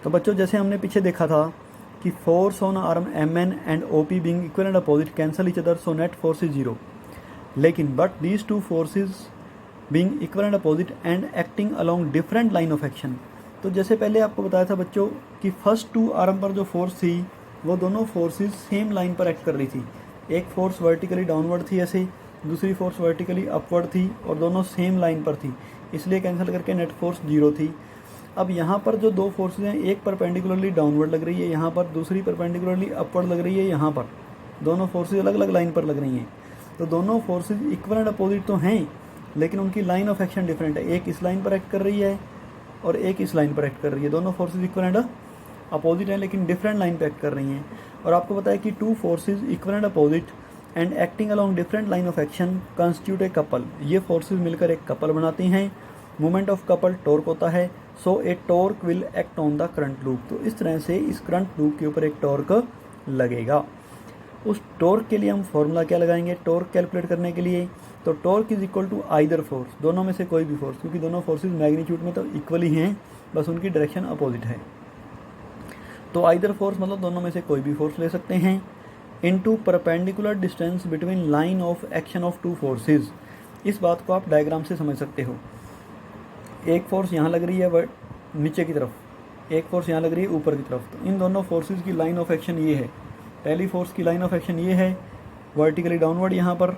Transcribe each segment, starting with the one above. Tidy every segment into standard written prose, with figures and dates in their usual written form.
तो बच्चों जैसे हमने पीछे देखा था कि force on arm MN and OP being equal and opposite cancel each other, so net force is 0। लेकिन but these two forces being equal and opposite and acting along different line of action. तो जैसे पहले आपको बताया था बच्चों कि first to arm पर जो फोर्स थी वो दोनों फोर्सेस सेम लाइन पर एक्ट कर रही थी। एक फोर्स वर्टिकली डाउनवर्ड थी ऐसे, दूसरी फोर्स वर्टिकली अपवर्ड थी और दोनों सेम लाइन पर थी, इसलिए कैंसिल करके नेट फोर्स 0 थी। अब यहाँ पर जो दो फोर्सेज हैं, एक परपेंडिकुलरली डाउनवर्ड लग रही है यहाँ पर, दूसरी परपेंडिकुलरली अपवर्ड लग रही है यहाँ पर, दोनों फोर्सेज अलग अलग लाइन पर लग रही हैं। तो दोनों फोर्सेज इक्वल एंड अपोजिट तो हैं लेकिन उनकी लाइन ऑफ एक्शन डिफरेंट है, एक इस लाइन पर एक्ट कर रही है और एक इस लाइन पर एक्ट कर रही है। दोनों फोर्सेज इक्वल एंड अपोजिट हैं लेकिन डिफरेंट लाइन पर एक्ट कर रही हैं। और आपको पता है कि two forces equal and opposite and acting along different line of action constitute a couple. ये फोर्सेज मिलकर एक कपल बनाती हैं। मोमेंट ऑफ कपल टॉर्क होता है, so a torque will act on the current loop. तो इस तरह से इस करंट लूप के ऊपर एक टॉर्क लगेगा। उस टॉर्क के लिए हम फॉर्मूला क्या लगाएंगे टॉर्क कैलकुलेट करने के लिए? तो torque is equal to either force, दोनों में से कोई भी फोर्स, क्योंकि दोनों फोर्सेज मैग्नीट्यूड में तो इक्वल ही हैं, बस उनकी डायरेक्शन अपोजिट है। तो आइदर फोर्स मतलब दोनों में से कोई भी फोर्स ले सकते हैं, into perpendicular distance between line of action of two forces. इस बात को आप डायग्राम से समझ सकते हो। एक फोर्स यहाँ लग रही है नीचे की तरफ, एक फोर्स यहाँ लग रही है ऊपर की तरफ। तो इन दोनों फोर्सेज की लाइन ऑफ एक्शन ये है। पहली फोर्स की लाइन ऑफ एक्शन ये है वर्टिकली डाउनवर्ड यहाँ पर,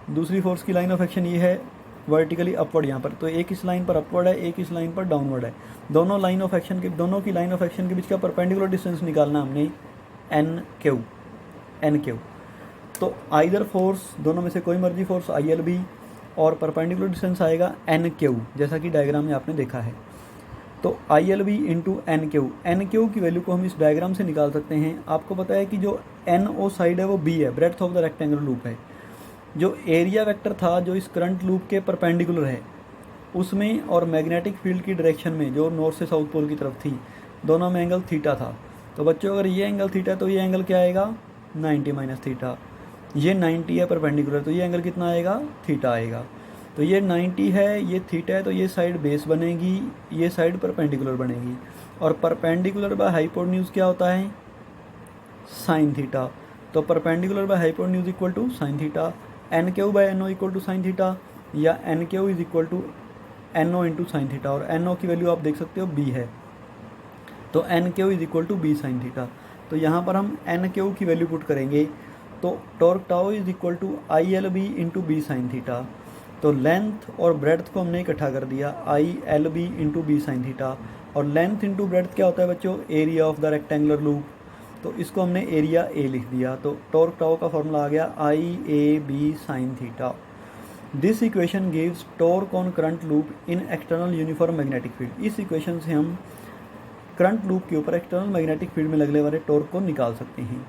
दूसरी फोर्स की लाइन ऑफ एक्शन ये है वर्टिकली अपवर्ड यहाँ पर। तो एक इस लाइन पर अपवर्ड है, एक इस लाइन पर डाउनवर्ड है। दोनों की लाइन ऑफ एक्शन के बीच का परपेंडिकुलर डिस्टेंस निकालना हमने एन क्यू। तो आइदर फोर्स, दोनों में से कोई मर्जी फोर्स ILB और परपेंडिकुलर डिस्टेंस आएगा NQ, जैसा कि डायग्राम में आपने देखा है। तो ILB इंटू NQ की वैल्यू को हम इस डायग्राम से निकाल सकते हैं। आपको पता है कि जो NO साइड है वो B है, breadth of the rectangular loop है। जो एरिया वेक्टर था जो इस करंट लूप के परपेंडिकुलर है उसमें और मैग्नेटिक फील्ड की डायरेक्शन में जो नॉर्थ से साउथ पोल की तरफ थी, दोनों में एंगल थीटा था। तो बच्चों अगर ये एंगल थीटा तो ये एंगल क्या आएगा 90 माइनस थीटा। ये 90 है परपेंडिकुलर, तो ये एंगल कितना आएगा थीटा आएगा। तो ये 90 है, ये थीटा है, तो ये साइड बेस बनेगी, ये साइड परपेंडिकुलर बनेगी। और परपेंडिकुलर बाय हाइपोटेन्यूज क्या होता है साइन थीटा। तो perpendicular by hypotenuse equal to sine theta. NQ by NO equal to sine theta, या NQ is equal to NO into sine theta. और NO की वैल्यू आप देख सकते हो B है, तो NQ is equal to B sine theta. तो यहाँ पर हम NQ की वैल्यू पुट करेंगे तो torque tau is equal to ILB into B sine theta. तो लेंथ और ब्रेड्थ को हमने इकट्ठा कर दिया ILB into B sine theta. और लेंथ इंटू ब्रेड्थ क्या होता है बच्चों area of the rectangular loop, तो इसको हमने एरिया A लिख दिया। तो टॉर्क टाउ का फॉर्मूला आ गया IAB sine theta. This equation gives torque on current loop in external uniform magnetic field. इस इक्वेशन से हम करंट लूप के ऊपर एक्सटर्नल मैग्नेटिक फील्ड में लगने वाले टॉर्क को निकाल सकते हैं।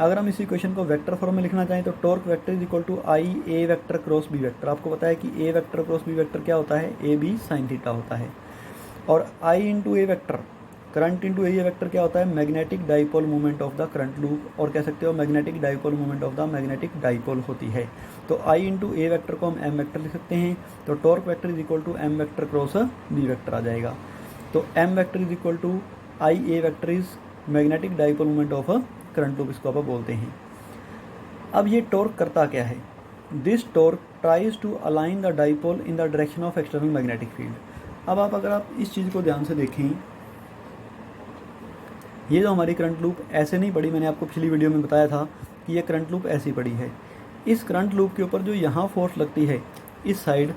अगर हम इस इक्वेशन को वेक्टर फॉर्म में लिखना चाहें तो torque vector is equal to IA vector cross B vector. आपको पता है कि A vector cross B vector क्या होता है AB साइन थीटा होता है। और I into A vector current into area vector क्या होता है magnetic dipole moment of the current loop, और कह सकते हो magnetic dipole moment of the magnetic dipole होती है। तो I इंटू A वेक्टर को हम M वेक्टर लिख सकते हैं। तो torque vector is equal to M vector cross B vector आ जाएगा। तो M vector is equal to IA vector is magnetic dipole moment of current loop, इसको आप बोलते हैं। अब ये टॉर्क करता क्या है? This torque tries to align the dipole in the direction of external magnetic field. अब अगर आप इस चीज़ को ध्यान से देखें, ये जो हमारी करंट लूप ऐसे नहीं पड़ी, मैंने आपको पिछली वीडियो में बताया था कि ये करंट लूप ऐसी पड़ी है। इस करंट लूप के ऊपर जो यहाँ फोर्स लगती है इस साइड,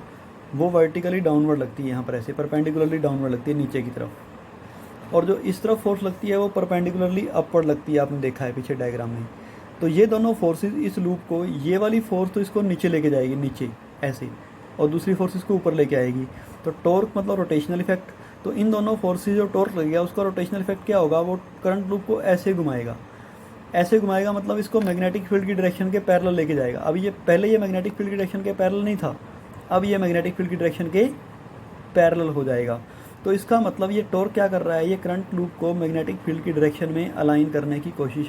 वो वर्टिकली डाउनवर्ड लगती है, यहाँ पर ऐसे परपेंडिकुलरली डाउनवर्ड लगती है नीचे की तरफ। और जो इस तरफ फोर्स लगती है वो परपेंडिकुलरली अपवर्ड लगती है, आपने देखा है पीछे डायग्राम में। तो ये दोनों फोर्सेज इस लूप को, ये वाली फोर्स तो इसको नीचे लेके जाएगी नीचे ऐसे, और दूसरी फोर्स इसको ऊपर लेके आएगी। तो टॉर्क मतलब रोटेशनल इफेक्ट। तो इन दोनों फोर्सेज जो टॉर्क लगेगा उसका रोटेशनल इफेक्ट क्या होगा, वो करंट लूप को ऐसे घुमाएगा। ऐसे घुमाएगा मतलब इसको मैग्नेटिक फील्ड की डायरेक्शन के पैरेलल लेके जाएगा। अब ये पहले ये मैग्नेटिक फील्ड की डायरेक्शन के पैरेलल नहीं था, अब ये मैग्नेटिक फील्ड की डायरेक्शन के पैरेलल हो जाएगा। तो इसका मतलब ये टॉर्क क्या कर रहा है, ये करंट लूप को मैग्नेटिक फील्ड की डायरेक्शन में अलाइन करने की कोशिश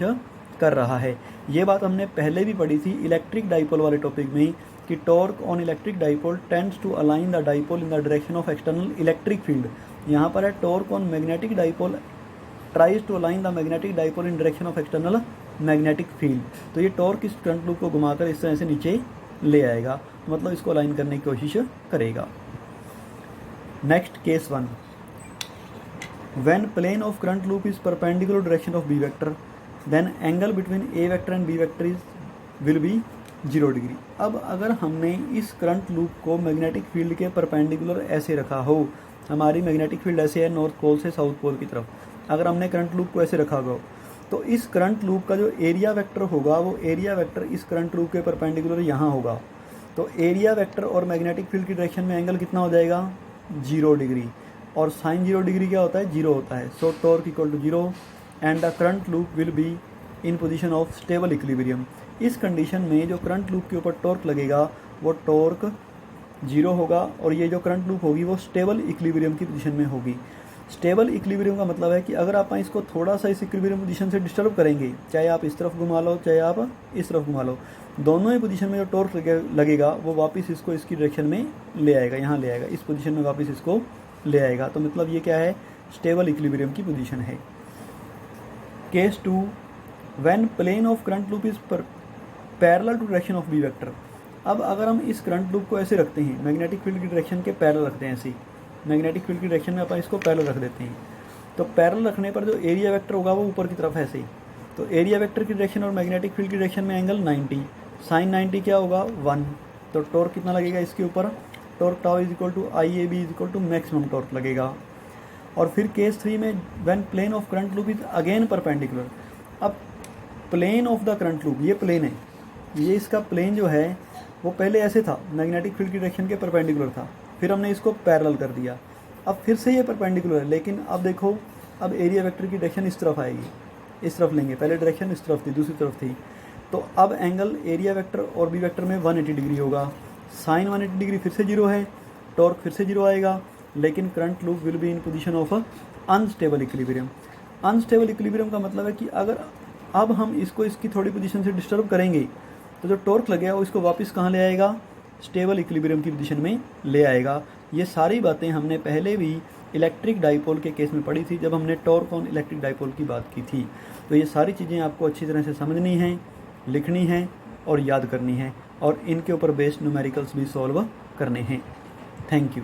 कर रहा है। ये बात हमने पहले भी पढ़ी थी इलेक्ट्रिक डाइपोल वाले टॉपिक में कि torque on electric dipole tends to align the dipole in the direction of external electric field. यहाँ पर है torque on magnetic dipole tries to align the magnetic dipole in direction of external magnetic field. तो ये torque इस current loop को घुमाकर इस तरह से नीचे ले आएगा, मतलब इसको अलाइन करने की कोशिश करेगा। Next case 1, when plane of current loop is perpendicular direction of B vector then angle between A vector and B vector is will be 0 degree. अब अगर हमने इस करंट लूप को मैग्नेटिक फील्ड के परपेंडिकुलर ऐसे रखा हो, हमारी मैग्नेटिक फील्ड ऐसे है नॉर्थ पोल से साउथ पोल की तरफ, अगर हमने करंट लूप को ऐसे रखा हो तो इस करंट लूप का जो एरिया वेक्टर होगा वो एरिया वेक्टर इस करंट लूप के परपेंडिकुलर यहाँ होगा। तो एरिया वेक्टर और मैग्नेटिक फील्ड की डायरेक्शन में एंगल कितना हो जाएगा 0 डिग्री, और साइन 0 डिग्री क्या होता है 0 होता है। So torque equal to 0 and the current loop will be in position of stable equilibrium. इस कंडीशन में जो करंट लूप के ऊपर टॉर्क लगेगा वो टॉर्क 0 होगा और ये जो करंट लूप होगी वो स्टेबल इक्विलिब्रियम की पोजीशन में होगी। स्टेबल इक्विलिब्रियम का मतलब है कि अगर आप इसको थोड़ा सा इस इक्विलिब्रियम पोजीशन से डिस्टर्ब करेंगे, चाहे आप इस तरफ घुमा लो चाहे आप इस तरफ घुमा लो, दोनों ही पोजीशन में जो टॉर्क लगेगा वो वापस इसको इसकी डायरेक्शन में ले आएगा, यहाँ ले आएगा, इस पोजीशन में वापस इसको ले आएगा। तो मतलब ये क्या है, स्टेबल इक्विलिब्रियम की पोजीशन है। Case 2, when plane of current loop is parallel to direction of B vector. अब अगर हम इस करंट लूप को ऐसे रखते हैं, मैग्नेटिक फील्ड की डायरेक्शन के पैरेलल रखते हैं, ऐसे मैग्नेटिक फील्ड की डायरेक्शन में अपन इसको पैरेलल रख देते हैं, तो पैरेलल रखने पर जो एरिया वेक्टर होगा वो ऊपर की तरफ ऐसे ही, तो एरिया वेक्टर की डायरेक्शन और मैग्नेटिक फील्ड की डायरेक्शन में एंगल 90, साइन 90 क्या होगा 1। तो टॉर्क कितना लगेगा इसके ऊपर, torque tau is equal to I A B is equal to maximum torque लगेगा। और फिर केस 3 में when plane of current loop is again perpendicular. अब plane of the current loop, ये प्लेन है, ये इसका प्लेन जो है वो पहले ऐसे था, मैग्नेटिक फील्ड की डायरेक्शन के परपेंडिकुलर था, फिर हमने इसको पैरेलल कर दिया, अब फिर से ये परपेंडिकुलर है, लेकिन अब देखो अब एरिया वेक्टर की डायरेक्शन इस तरफ आएगी, इस तरफ लेंगे, पहले डायरेक्शन इस तरफ थी दूसरी तरफ थी, तो अब एंगल एरिया वेक्टर और बी वेक्टर में 180 डिग्री होगा, साइन 180 डिग्री फिर से 0 है, टॉर्क फिर से 0 आएगा, लेकिन current loop will be in position of unstable equilibrium. Unstable equilibrium का मतलब है कि अगर अब हम इसको इसकी थोड़ी पोजीशन से डिस्टर्ब करेंगे तो जो टॉर्क लगेगा वो इसको वापस कहाँ ले आएगा, स्टेबल इक्विलिब्रियम की पोजीशन में ले आएगा। ये सारी बातें हमने पहले भी इलेक्ट्रिक डाइपोल के केस में पढ़ी थी, जब हमने टॉर्क ऑन इलेक्ट्रिक डाइपोल की बात की थी। तो ये सारी चीज़ें आपको अच्छी तरह से समझनी हैं, लिखनी है और याद करनी है, और इनके ऊपर बेस्ड न्यूमेरिकल्स भी सॉल्व करने हैं। Thank you.